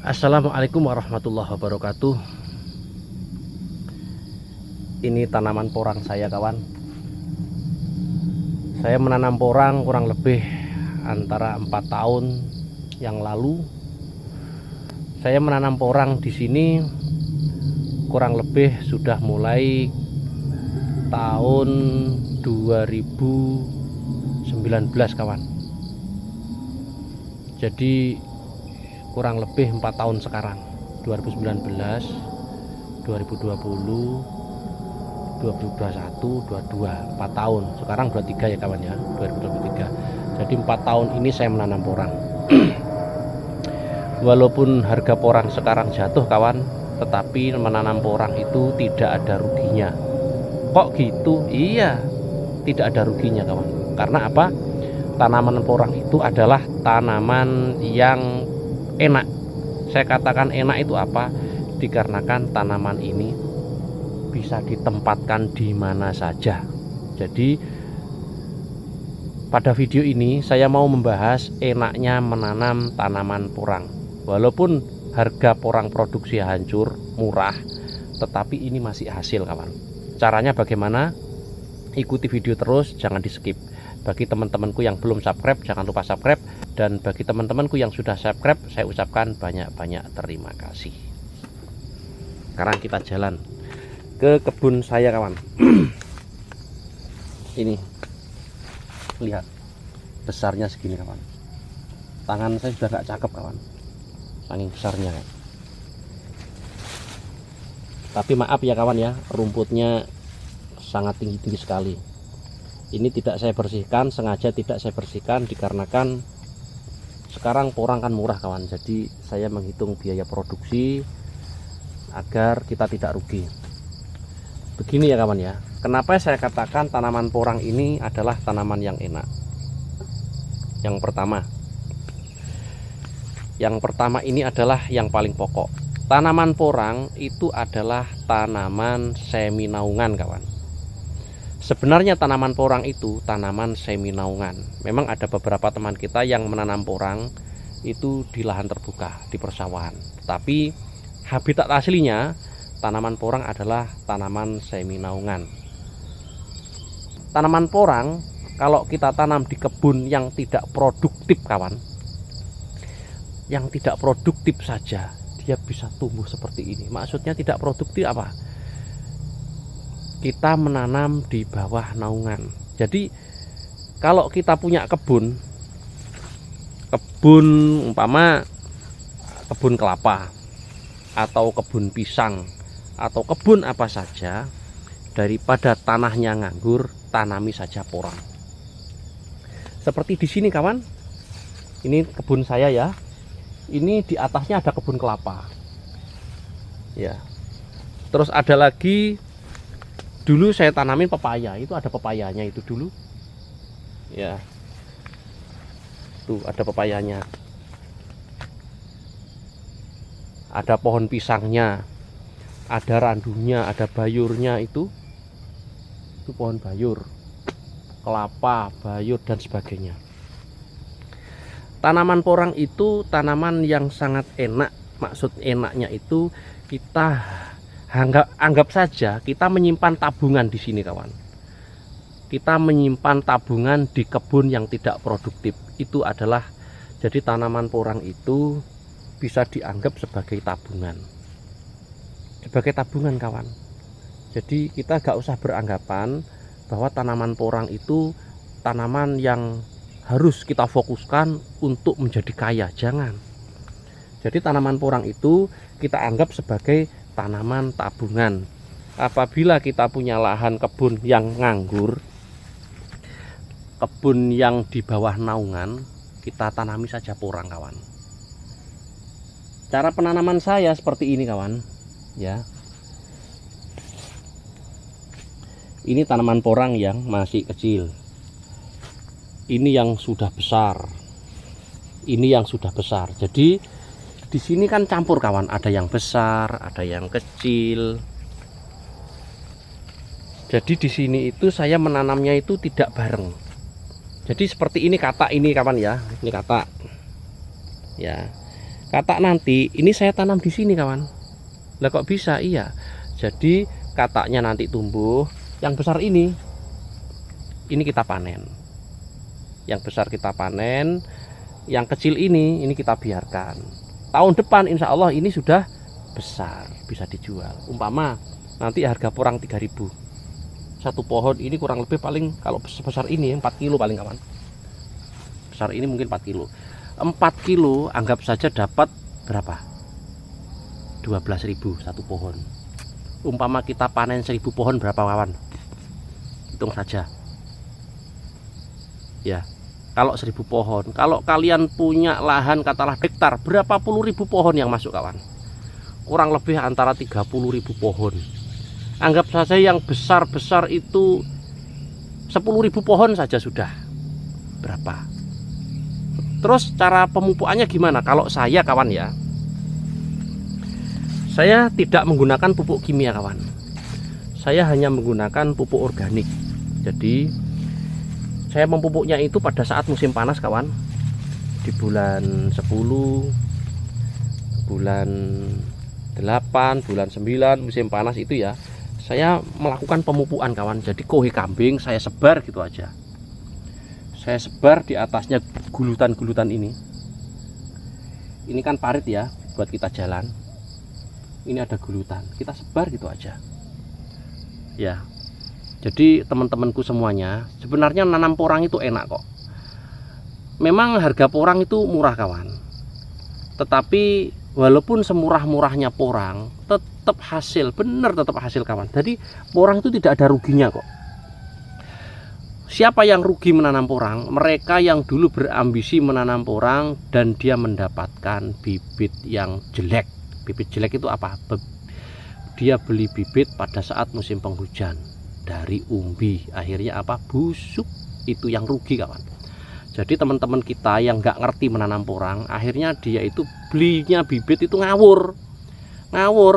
Assalamualaikum warahmatullahi wabarakatuh. Ini tanaman porang saya, kawan. Saya menanam porang kurang lebih antara 4 tahun yang lalu. Saya menanam porang di sini kurang lebih sudah mulai tahun 2019, kawan. Jadi kurang lebih 4 tahun sekarang, 2019, 2020, 2021, 22, 4 tahun. Sekarang 23 ya, kawan ya, 2023. Jadi 4 tahun ini saya menanam porang. Walaupun harga porang sekarang jatuh, kawan, tetapi menanam porang itu tidak ada ruginya. Kok gitu? Iya, tidak ada ruginya, kawan. Karena apa? Tanaman porang itu adalah tanaman yang enak. Saya katakan enak itu apa? Dikarenakan tanaman ini bisa ditempatkan di mana saja. Jadi pada video ini saya mau membahas enaknya menanam tanaman porang. Walaupun harga porang produksi hancur, murah, tetapi ini masih hasil, kawan. Caranya bagaimana? Ikuti video terus, jangan di skip. Bagi teman-temanku yang belum subscribe, jangan lupa subscribe. Dan bagi teman-temanku yang sudah subscribe, saya ucapkan banyak-banyak terima kasih. Sekarang kita jalan ke kebun saya, kawan. Ini, lihat, besarnya segini, kawan. Tangan saya sudah gak cakep, kawan, saking besarnya, kan. Tapi maaf ya, kawan ya, rumputnya sangat tinggi-tinggi sekali. Ini tidak saya bersihkan, sengaja tidak saya bersihkan dikarenakan sekarang porang kan murah, kawan. Jadi saya menghitung biaya produksi agar kita tidak rugi. Begini ya, kawan ya, kenapa saya katakan tanaman porang ini adalah tanaman yang enak. Yang pertama ini adalah yang paling pokok. Tanaman porang itu adalah tanaman semi naungan, kawan. Sebenarnya tanaman porang itu tanaman semi naungan. Memang ada beberapa teman kita yang menanam porang itu di lahan terbuka, di persawahan. Tapi habitat aslinya tanaman porang adalah tanaman semi naungan. Tanaman porang kalau kita tanam di kebun yang tidak produktif, kawan, yang tidak produktif saja, dia bisa tumbuh seperti ini. Maksudnya tidak produktif apa? Kita menanam di bawah naungan. Jadi kalau kita punya kebun umpama kebun kelapa atau kebun pisang atau kebun apa saja, daripada tanahnya nganggur, tanami saja porang. Seperti di sini, kawan. Ini kebun saya ya. Ini di atasnya ada kebun kelapa. Ya. Terus ada lagi, dulu saya tanamin pepaya, itu ada pepayanya itu dulu. Ya. Tuh ada pepayanya. Ada pohon pisangnya, ada randunya, ada bayurnya itu. Itu pohon bayur, kelapa, bayur dan sebagainya. Tanaman porang itu tanaman yang sangat enak. Maksud enaknya itu kita anggap saja kita menyimpan tabungan di sini, kawan. Kita menyimpan tabungan di kebun yang tidak produktif. Itu adalah, jadi tanaman porang itu bisa dianggap sebagai tabungan. Sebagai tabungan, kawan. Jadi kita gak usah beranggapan bahwa tanaman porang itu tanaman yang harus kita fokuskan untuk menjadi kaya. Jangan. Jadi tanaman porang itu kita anggap sebagai tanaman tabungan. Apabila kita punya lahan kebun yang nganggur, kebun yang di bawah naungan, kita tanami saja porang, kawan. Cara penanaman saya seperti ini, kawan. Ya. Ini tanaman porang yang masih kecil. Ini yang sudah besar. Ini yang sudah besar. Jadi di sini kan campur, kawan. Ada yang besar, ada yang kecil. Jadi di sini itu saya menanamnya itu tidak bareng. Jadi seperti ini katak ini, kawan ya. Ini katak. Ya. Katak nanti ini saya tanam di sini kawan. Lah kok bisa? Iya. Jadi kataknya nanti tumbuh, yang besar ini kita panen. Yang besar kita panen, yang kecil ini kita biarkan. Tahun depan insya Allah ini sudah besar, bisa dijual. Umpama nanti harga porang 3.000. Satu pohon ini kurang lebih paling kalau sebesar ini 4 kilo paling kawan. Besar ini mungkin 4 kilo. 4 kilo anggap saja dapat berapa? 12.000 satu pohon. Umpama kita panen 1.000 pohon berapa kawan? Hitung saja. Ya, kalau 1.000 pohon, kalau kalian punya lahan katalah hektar, berapa puluh ribu pohon yang masuk kawan? Kurang lebih antara 30.000 pohon. Anggap saja yang besar-besar itu 10.000 pohon saja sudah berapa? Terus cara pemupukannya gimana? Kalau saya kawan ya, saya tidak menggunakan pupuk kimia kawan. Saya hanya menggunakan pupuk organik. Jadi saya memupuknya itu pada saat musim panas kawan. Di bulan 10, bulan 8, bulan 9 musim panas itu ya, saya melakukan pemupukan kawan. Jadi kohe kambing saya sebar gitu aja. Saya sebar di atasnya gulutan-gulutan ini. Ini kan parit ya buat kita jalan. Ini ada gulutan, kita sebar gitu aja. Ya. Jadi teman-temanku semuanya, sebenarnya nanam porang itu enak kok. Memang harga porang itu murah kawan. Tetapi walaupun semurah-murahnya porang, tetap hasil, bener tetap hasil kawan. Jadi porang itu tidak ada ruginya kok. Siapa yang rugi menanam porang? Mereka yang dulu berambisi menanam porang dan dia mendapatkan bibit yang jelek. Bibit jelek itu apa? Dia beli bibit pada saat musim penghujan. Dari umbi, akhirnya apa? Busuk. Itu yang rugi kawan. Jadi teman-teman kita yang nggak ngerti menanam porang, akhirnya dia itu belinya bibit itu ngawur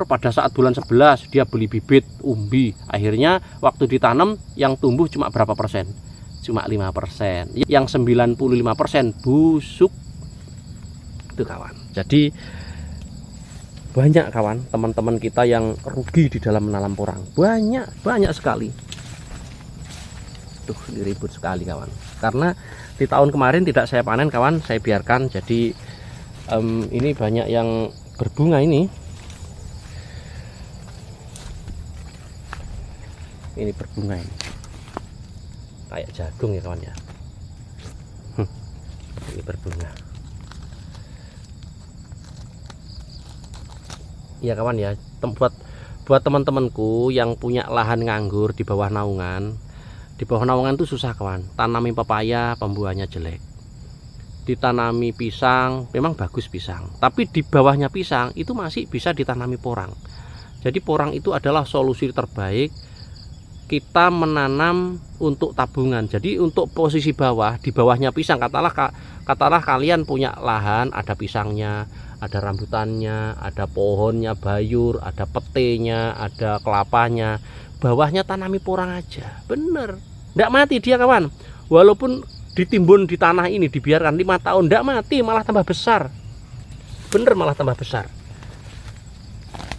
pada saat bulan 11 dia beli bibit umbi, akhirnya waktu ditanam yang tumbuh cuma berapa persen? Cuma 5%. Yang 95% busuk. Itu kawan. Jadi banyak kawan teman-teman kita yang rugi di dalam menanam porang, banyak sekali. Tuh ini ribut sekali kawan, karena di tahun kemarin tidak saya panen kawan, saya biarkan. Jadi ini banyak yang berbunga ini berbunga ini kayak jagung ya kawan ya. Ini berbunga ya kawan ya. Buat teman-temanku yang punya lahan nganggur di bawah naungan, itu susah kawan. Tanami pepaya pembuahnya jelek, ditanami pisang memang bagus pisang, tapi di bawahnya pisang itu masih bisa ditanami porang. Jadi porang itu adalah solusi terbaik kita menanam untuk tabungan. Jadi untuk posisi bawah, di bawahnya pisang, katalah kalian punya lahan, ada pisangnya, ada rambutannya, ada pohonnya bayur, ada petenya, ada kelapanya, bawahnya tanami porang aja, bener, nggak mati dia kawan. Walaupun ditimbun di tanah ini dibiarkan 5 tahun, nggak mati, malah tambah besar, bener, malah tambah besar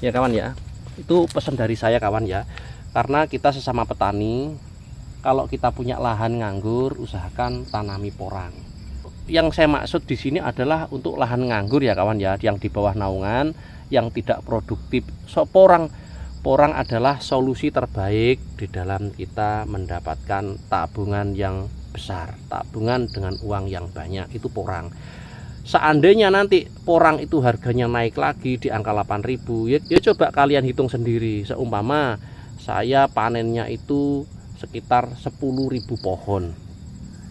ya kawan ya. Itu pesan dari saya kawan ya, karena kita sesama petani, kalau kita punya lahan nganggur, usahakan tanami porang. Yang saya maksud di sini adalah untuk lahan nganggur ya kawan ya, yang di bawah naungan, yang tidak produktif. Porang adalah solusi terbaik di dalam kita mendapatkan tabungan yang besar, tabungan dengan uang yang banyak, itu porang. Seandainya nanti porang itu harganya naik lagi di angka 8.000, ya coba kalian hitung sendiri. Seumpama saya panennya itu sekitar 10.000 pohon,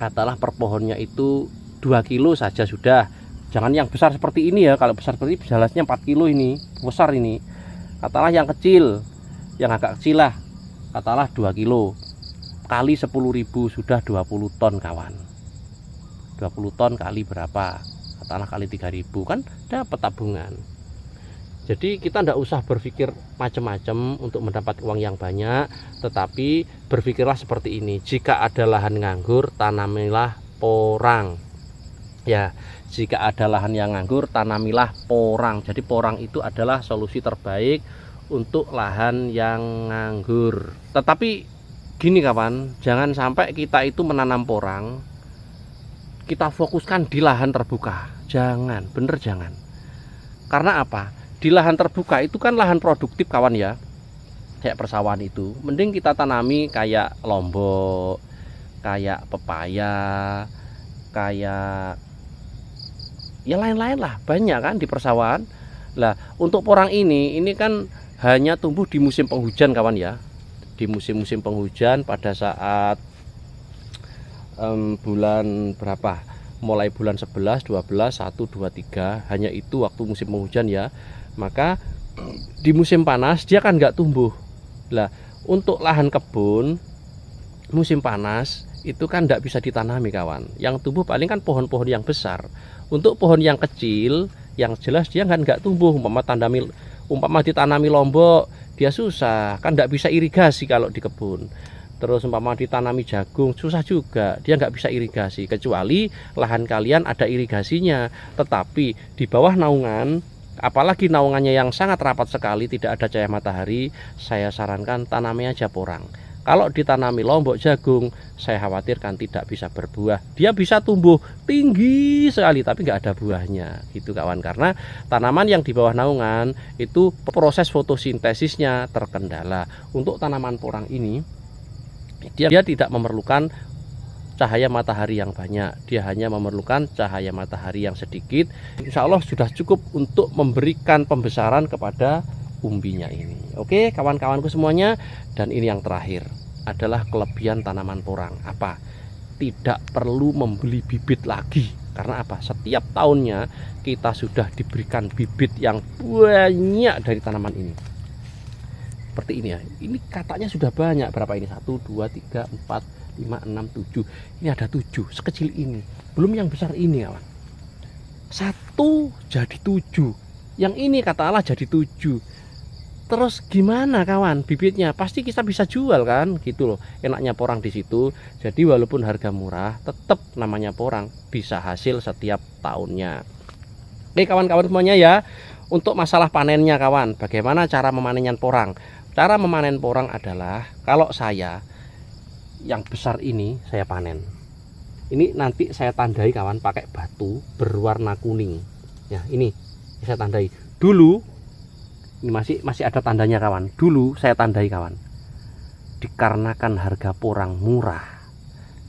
katalah per pohonnya itu 2 kilo saja sudah. Jangan yang besar seperti ini ya, kalau besar seperti ini jelasnya 4 kilo ini, besar ini. Katalah yang kecil, yang agak kecil lah, katalah 2 kilo kali 10.000 sudah 20 ton kawan. 20 ton kali berapa? Katalah kali 3.000, kan dapat tabungan. Jadi kita tidak usah berpikir macam-macam untuk mendapat uang yang banyak, tetapi berpikirlah seperti ini. Jika ada lahan nganggur, tanamilah porang. Ya, Jika ada lahan yang nganggur, tanamilah porang. Jadi porang itu adalah solusi terbaik untuk lahan yang nganggur. Tetapi gini kawan, jangan sampai kita itu menanam porang, kita fokuskan di lahan terbuka. Jangan, bener jangan. Karena apa? Di lahan terbuka itu kan lahan produktif kawan ya, kayak persawahan itu. Mending kita tanami kayak lombok, kayak pepaya, kayak ya lain-lain lah, banyak kan di persawahan. Lah untuk porang ini kan hanya tumbuh di musim penghujan kawan ya, di musim-musim penghujan pada saat bulan berapa, mulai bulan 11, 12, 1, 2, 3, hanya itu waktu musim penghujan ya. Maka di musim panas dia kan nggak tumbuh. Lah untuk lahan kebun musim panas itu kan tidak bisa ditanami kawan, yang tumbuh paling kan pohon-pohon yang besar. Untuk pohon yang kecil yang jelas dia kan nggak tumbuh. Umpama ditanami lombok dia susah kan, tidak bisa irigasi kalau di kebun. Terus umpama ditanami jagung susah juga, dia nggak bisa irigasi, kecuali lahan kalian ada irigasinya. Tetapi di bawah naungan, apalagi naungannya yang sangat rapat sekali, tidak ada cahaya matahari, saya sarankan tanami aja porang. Kalau ditanami lombok jagung, saya khawatirkan tidak bisa berbuah. Dia bisa tumbuh tinggi sekali tapi nggak ada buahnya gitu kawan. Karena tanaman yang di bawah naungan itu proses fotosintesisnya terkendala. Untuk tanaman porang ini dia tidak memerlukan cahaya matahari yang banyak, dia hanya memerlukan cahaya matahari yang sedikit. Insya Allah sudah cukup untuk memberikan pembesaran kepada umbinya ini. Oke kawan-kawanku semuanya, dan ini yang terakhir adalah kelebihan tanaman porang. Apa? Tidak perlu membeli bibit lagi. Karena apa? Setiap tahunnya kita sudah diberikan bibit yang banyak dari tanaman ini. Seperti ini ya, ini katanya sudah banyak. Berapa ini? 1, 2, 3, 4, 5, 6, 7. Ini ada 7, sekecil ini. Belum yang besar ini kawan. 1 jadi 7. Yang ini kata Allah jadi 7. Terus gimana kawan bibitnya? Pasti kita bisa jual kan, gitu loh. Enaknya porang di situ. Jadi walaupun harga murah, tetap namanya porang, bisa hasil setiap tahunnya. Oke kawan-kawan semuanya ya. Untuk masalah panennya kawan, bagaimana cara memanennya porang? Cara memanen porang adalah, kalau saya yang besar ini saya panen. Ini nanti saya tandai kawan pakai batu berwarna kuning. Ya, ini saya tandai. Dulu ini masih ada tandanya kawan. Dulu saya tandai kawan. Dikarenakan harga porang murah,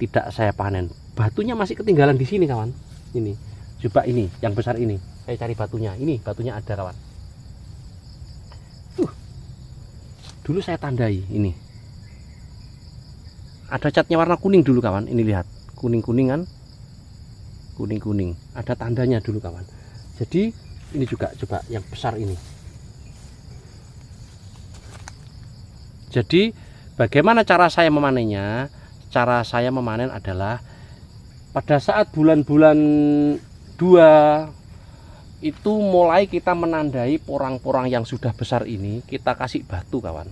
tidak saya panen. Batunya masih ketinggalan di sini kawan. Ini. Coba ini yang besar ini. Saya cari batunya. Ini batunya ada kawan. Dulu saya tandai ini. Ada catnya warna kuning dulu kawan. Ini lihat. Kuning-kuning kan. Kuning-kuning. Ada tandanya dulu kawan. Jadi ini juga coba yang besar ini. Jadi bagaimana cara saya memanennya? Cara saya memanen adalah pada saat bulan-bulan 2 itu mulai kita menandai porang-porang yang sudah besar ini, kita kasih batu kawan.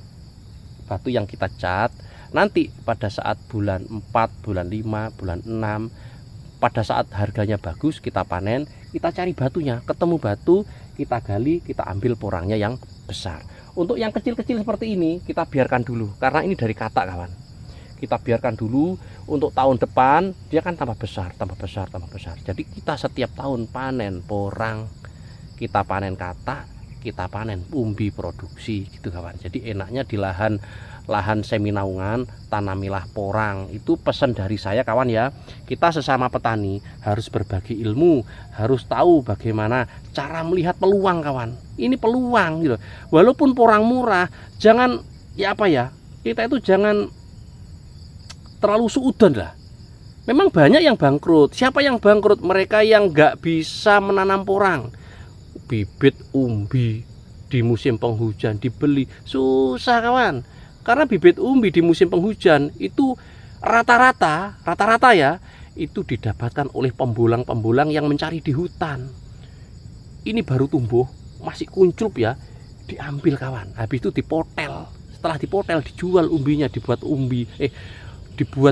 Batu yang kita cat. Nanti pada saat bulan 4, bulan 5, bulan 6, pada saat harganya bagus kita panen, kita cari batunya, ketemu batu, kita gali, kita ambil porangnya yang besar. Untuk yang kecil-kecil seperti ini kita biarkan dulu, karena ini dari katak kawan. Kita biarkan dulu, untuk tahun depan dia kan tambah besar, tambah besar, tambah besar. Jadi kita setiap tahun panen porang, kita panen katak, kita panen umbi produksi gitu kawan. Jadi enaknya di lahan semi naungan tanamilah porang. Itu pesan dari saya kawan ya. Kita sesama petani harus berbagi ilmu, harus tahu bagaimana cara melihat peluang kawan. Ini peluang gitu. Walaupun porang murah, jangan ya apa ya, kita itu jangan terlalu suudon lah. Memang banyak yang bangkrut. Siapa yang bangkrut? Mereka yang nggak bisa menanam porang. Bibit umbi di musim penghujan dibeli susah kawan. Karena bibit umbi di musim penghujan itu rata-rata ya, itu didapatkan oleh pembulang-pembulang yang mencari di hutan. Ini baru tumbuh, masih kuncup ya, diambil kawan. Habis itu dipotel. Setelah dipotel dijual umbinya, dibuat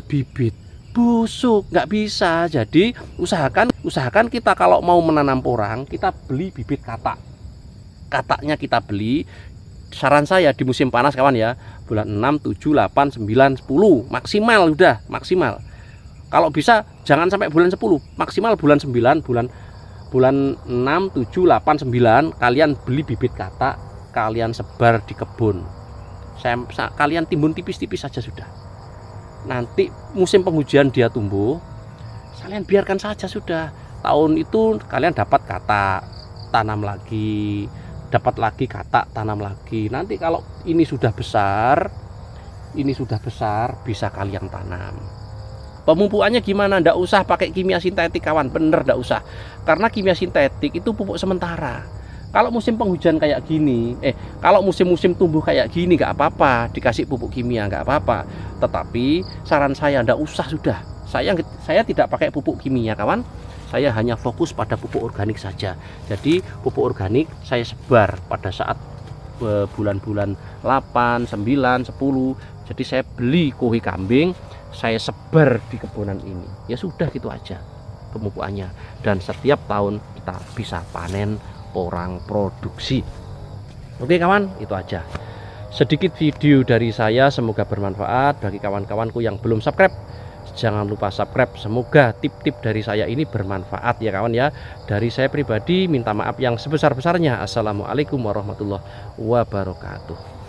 bibit. busuk, nggak bisa. Jadi usahakan kita kalau mau menanam porang, kita beli bibit kataknya kita beli. Saran saya di musim panas kawan ya, bulan 6, 7, 8, 9, 10 maksimal, udah maksimal. Kalau bisa jangan sampai bulan 10, maksimal bulan 9, bulan 6, 7, 8, 9 kalian beli bibit katak, kalian sebar di kebun. Kalian timbun tipis-tipis saja sudah. Nanti musim penghujan dia tumbuh, kalian biarkan saja sudah. Tahun itu kalian dapat katak, tanam lagi, dapat lagi katak, tanam lagi. Nanti kalau ini sudah besar bisa kalian tanam. Pemupukannya gimana? Ndak usah pakai kimia sintetik kawan, bener ndak usah. Karena kimia sintetik itu pupuk sementara. Kalau musim penghujan kayak gini, kalau musim-musim tumbuh kayak gini nggak apa-apa dikasih pupuk kimia, nggak apa-apa. Tetapi saran saya ndak usah sudah. Saya tidak pakai pupuk kimia kawan. Saya hanya fokus pada pupuk organik saja. Jadi pupuk organik saya sebar pada saat bulan-bulan 8, 9, 10. Jadi saya beli kuhi kambing, saya sebar di kebunan ini. Ya sudah gitu aja pemupukannya. Dan setiap tahun kita bisa panen porang produksi. Oke kawan, itu aja sedikit video dari saya, semoga bermanfaat bagi kawan-kawanku yang belum subscribe. Jangan lupa subscribe, semoga tip-tip dari saya ini bermanfaat ya kawan ya. Dari saya pribadi minta maaf yang sebesar-besarnya. Assalamualaikum warahmatullahi wabarakatuh.